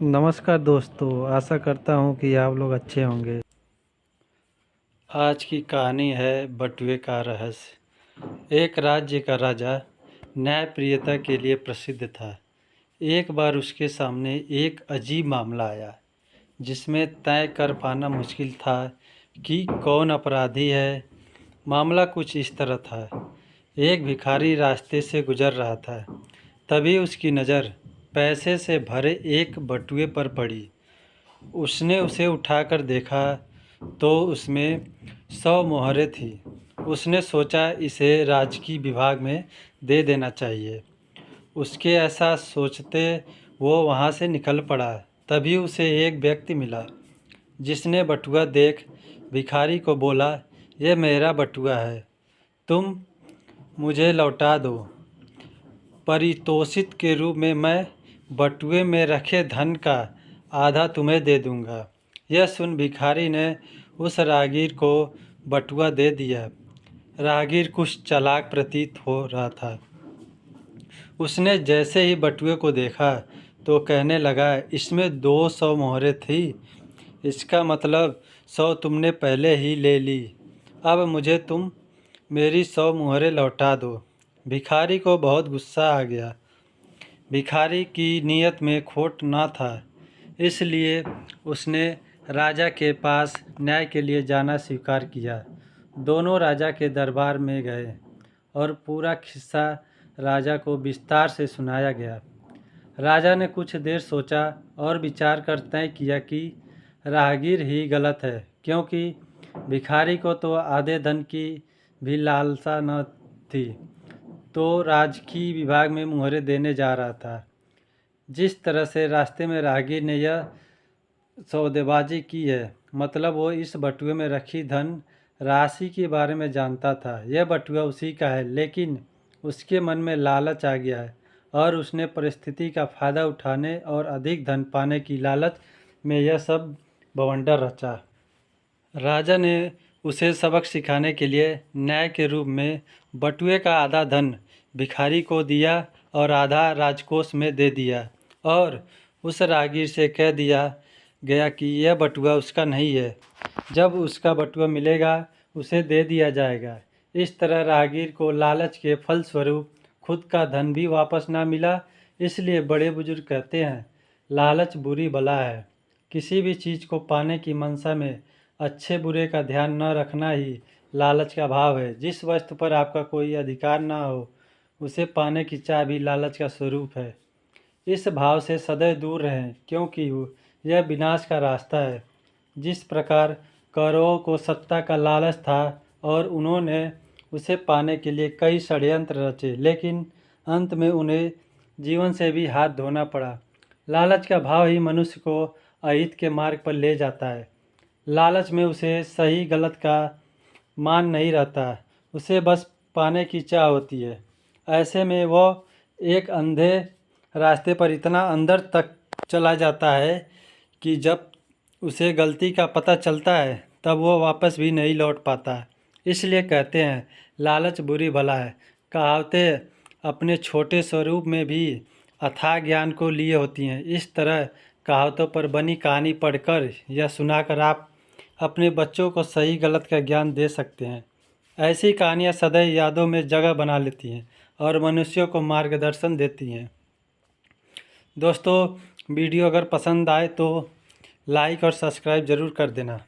नमस्कार दोस्तों, आशा करता हूँ कि आप लोग अच्छे होंगे। आज की कहानी है बटुए का रहस्य। एक राज्य का राजा न्यायप्रियता के लिए प्रसिद्ध था। एक बार उसके सामने एक अजीब मामला आया, जिसमें तय कर पाना मुश्किल था कि कौन अपराधी है। मामला कुछ इस तरह था। एक भिखारी रास्ते से गुजर रहा था। तभी उसकी नज़र पैसे से भरे एक बटुए पर पड़ी। उसने उसे उठाकर देखा तो उसमें 100 मोहरें थी। उसने सोचा इसे राजकीय विभाग में दे देना चाहिए। उसके ऐसा सोचते वो वहाँ से निकल पड़ा। तभी उसे एक व्यक्ति मिला, जिसने बटुआ देख भिखारी को बोला, "यह मेरा बटुआ है, तुम मुझे लौटा दो। पारितोषिक के रूप में मैं बटुए में रखे धन का आधा तुम्हें दे दूंगा।" यह सुन भिखारी ने उस राहगीर को बटुआ दे दिया। राहगीर कुछ चालाक प्रतीत हो रहा था। उसने जैसे ही बटुए को देखा तो कहने लगा, "इसमें 200 मोहरें थी। इसका मतलब 100 तुमने पहले ही ले ली। अब मुझे तुम मेरी 100 मोहरें लौटा दो।" भिखारी को बहुत गुस्सा आ गया। भिखारी की नीयत में खोट न था, इसलिए उसने राजा के पास न्याय के लिए जाना स्वीकार किया। दोनों राजा के दरबार में गए और पूरा किस्सा राजा को विस्तार से सुनाया गया। राजा ने कुछ देर सोचा और विचार कर तय किया कि राहगीर ही गलत है, क्योंकि भिखारी को तो आधे धन की भी लालसा न थी, तो राजकीय विभाग में मुहरें देने जा रहा था। जिस तरह से रास्ते में राहगीर ने यह सौदेबाजी की है, मतलब वो इस बटुए में रखी धन राशि के बारे में जानता था। यह बटुआ उसी का है, लेकिन उसके मन में लालच आ गया है और उसने परिस्थिति का फ़ायदा उठाने और अधिक धन पाने की लालच में यह सब बवंडर रचा। राजा ने उसे सबक सिखाने के लिए न्याय के रूप में बटुए का आधा धन भिखारी को दिया और आधा राजकोष में दे दिया, और उस राहगीर से कह दिया गया कि यह बटुआ उसका नहीं है। जब उसका बटुआ मिलेगा उसे दे दिया जाएगा। इस तरह राहगीर को लालच के फलस्वरूप खुद का धन भी वापस ना मिला। इसलिए बड़े बुजुर्ग कहते हैं, लालच बुरी बला है। किसी भी चीज़ को पाने की मंशा में अच्छे बुरे का ध्यान न रखना ही लालच का भाव है। जिस वस्तु पर आपका कोई अधिकार ना हो, उसे पाने की चाह भी लालच का स्वरूप है। इस भाव से सदैव दूर रहें, क्योंकि यह विनाश का रास्ता है। जिस प्रकार कौरवों को सत्ता का लालच था और उन्होंने उसे पाने के लिए कई षड्यंत्र रचे, लेकिन अंत में उन्हें जीवन से भी हाथ धोना पड़ा। लालच का भाव ही मनुष्य को अहित के मार्ग पर ले जाता है। लालच में उसे सही गलत का मान नहीं रहता, उसे बस पाने की चाह होती है। ऐसे में वह एक अंधे रास्ते पर इतना अंदर तक चला जाता है कि जब उसे गलती का पता चलता है तब वह वापस भी नहीं लौट पाता। इसलिए कहते हैं, लालच बुरी बला है। कहावतें अपने छोटे स्वरूप में भी अथाह ज्ञान को लिए होती हैं। इस तरह कहावतों पर बनी कहानी पढ़कर या सुनाकर आप अपने बच्चों को सही गलत का ज्ञान दे सकते हैं। ऐसी कहानियाँ सदैव यादों में जगह बना लेती हैं और मनुष्यों को मार्गदर्शन देती हैं। दोस्तों, वीडियो अगर पसंद आए तो लाइक और सब्सक्राइब ज़रूर कर देना।